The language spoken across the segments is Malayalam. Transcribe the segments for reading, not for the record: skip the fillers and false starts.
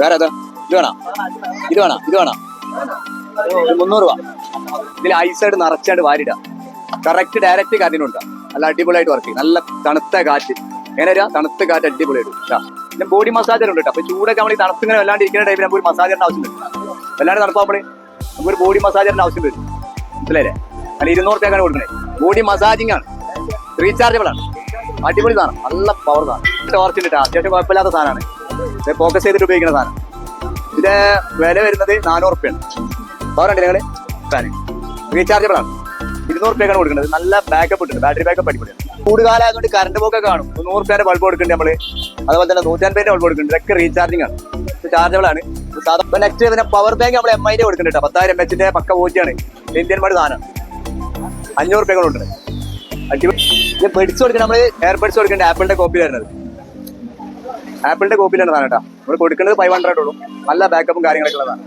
വേറെ ഏതാ? ഇത് വേണം, ഇത് വേണം, ഇത് വേണം. 300 രൂപ. ഇതിൽ ഐസായിട്ട് നിറച്ചായിട്ട് വാരിടുക. Correct direct കാറ്റിനുണ്ട്. നല്ല അടിപൊളിയായിട്ട് വർക്ക് ചെയ്യും. നല്ല തണുത്ത കാറ്റ്. എങ്ങനെ വരിക? തണുത്ത കാറ്റ് അടിപൊളിയായിട്ട്. പിന്നെ ബോഡി മസാജർ ഉണ്ട് കേട്ടോ. അപ്പൊ ചൂടൊക്കെ നമ്മൾ ഈ തണുപ്പിങ്ങനെ വല്ലാണ്ട് ഇരിക്കുന്ന ടൈമിൽ നമുക്ക് ഒരു മസാജറിന്റെ ആവശ്യം വരും. വല്ലാണ്ട് തണുപ്പാകുമ്പോൾ നമുക്കൊരു ബോഡി മസാജറിന്റെ ആവശ്യം വരും. മനസ്സിലായില്ലേ? അല്ല 200 രൂപയ്ക്കാണ് കൊടുക്കുന്നത്. ബോഡി മസാജിങ് ആണ്, റീചാർജബിൾ ആണ്. അടിപൊളി സാധനം, നല്ല പവർ സാധനം. ടോർച്ച് ഉണ്ട് കേട്ടോ. അത്യാവശ്യം കുഴപ്പമില്ലാത്ത സാധനമാണ്. ഫോക്കസ് ചെയ്തിട്ട് ഉപയോഗിക്കുന്ന സാധനം. ഇതിന്റെ വില വരുന്നത് 400 രൂപയാണ്. പവർ ഉണ്ട് നിങ്ങൾ സാധനം. റീചാർജബിൾ ആണ്. 200 രൂപയ്ക്കാണ് കൊടുക്കുന്നത്. നല്ല ബാക്കപ്പ് ഉണ്ട്, ബാറ്ററി ബാക്കപ്പ് അടിപൊളിയാണ്. ചൂടുകാലം ആയതുകൊണ്ട് കറണ്ട് പോക്കൊക്കെ കാണും. 100 രൂപയുടെ ബൾബ് കൊടുക്കുന്നുണ്ട് നമ്മള്. അതുപോലെ തന്നെ 150 ബൾബ് കൊടുക്കുന്നുണ്ട്. ഇതൊക്കെ റീചാർജിങ് ആണ്, ചാർജബിൾ ആണ്. നെക്സ്റ്റ് പിന്നെ പവർ ബാങ്ക് നമ്മൾ MI കൊടുക്കുന്നുണ്ട്. 10,000 mAh പക്ക വോച്ചാണ്. ഇന്ത്യൻ മഡ് സാധനം 500 രൂപയ്ക്കാണ് കൊടുക്കുന്നത്. അടിപൊളി. ഇത് ബെഡ്സ് കൊടുക്കുന്നത് നമ്മള് എയർബഡ്സ് കൊടുക്കുന്നുണ്ട്. ആപ്പിളിന്റെ കോപ്പി വരുന്നത്, ആപ്പിളിന്റെ കോപ്പിയിലാണ് സാധനം കേട്ടോ. നമ്മൾ കൊടുക്കുന്നത് 500 ഉള്ളൂ. നല്ല ബാക്കപ്പും കാര്യങ്ങളൊക്കെ ഉള്ളതാണ്.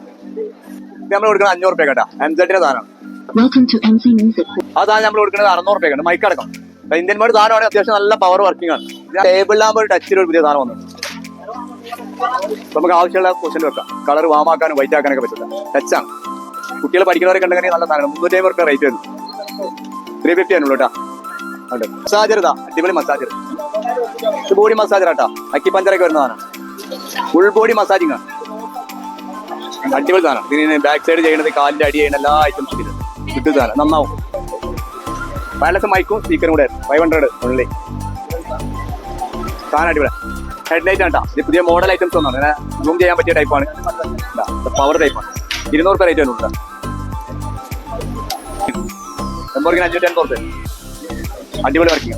ഇത് നമ്മൾ കൊടുക്കുന്നത് 500 രൂപ കേട്ടോ. MZന്റെ സാധനമാണ്. ആ സാധനം നമ്മൾ കൊടുക്കുന്നത് 600 രൂപയ്ക്കാണ്. മൈക്ക് അടക്കം. ഇന്ത്യൻ മഡ് സാധനമാണ്. അത്യാവശ്യം നല്ല പവർ വർക്കിംഗ് ആണ്. ടേബിളിലാകുമ്പോൾ ഒരു ടച്ചിൽ ഒരു പുതിയ സാധനം വന്നു. നമുക്ക് ആവശ്യമുള്ള പൊസിഷനിൽ വെക്കാം. കളർ വാമാക്കാനും വൈറ്റ് ആക്കാനൊക്കെ പറ്റില്ല. ടച്ചാണ്. കുട്ടികൾ പഠിക്കുന്നവരൊക്കെ ഉണ്ടെങ്കിൽ നല്ല സാധനം. 350 രൂപ റേറ്റ് വരുന്നു. 350 ആണുള്ളൂ കേട്ടോ. മസാജർ ഇതാ, അടിപൊളി മസാജർ. ഇത് ബോഡി മസാജർ ആട്ടാ. അക്കിപ്പഞ്ചറൊക്കെ വരുന്നതാണ്. ഫുൾ ബോഡി മസാജിങ് ആണ്. അടിപൊളി സാധനം. ഇതിന് ബാക്ക് സൈഡ് ചെയ്യണത്, കാലിന്റെ അടി ചെയ്യുന്ന എല്ലാ ഐറ്റംസും ഇത് കിട്ടും. സാധനം നന്നാവും. വയർലെസ് മൈക്കും സ്പീക്കറും കൂടെ 500 ഉള്ളി. സാധനം അടിപൊളി. ഹെഡ്ലൈറ്റ് ആട്ടാ. ഇത് പുതിയ മോഡൽ ഐറ്റംസ് ഒന്നാണ്. ഇങ്ങനെ സൂം ചെയ്യാൻ പറ്റിയ ടൈപ്പാണ്. പവർ ടൈപ്പാണ്. 200 രൂപ റേറ്റ് വരുന്നുണ്ട്. ലംബോർഗിനി 510 രൂപ. അടിപൊളി വർക്കിംഗ്.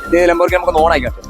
ഇത് ലംബോർഗിനി നമുക്ക് നോൺ ആയിക്കോട്ടെ.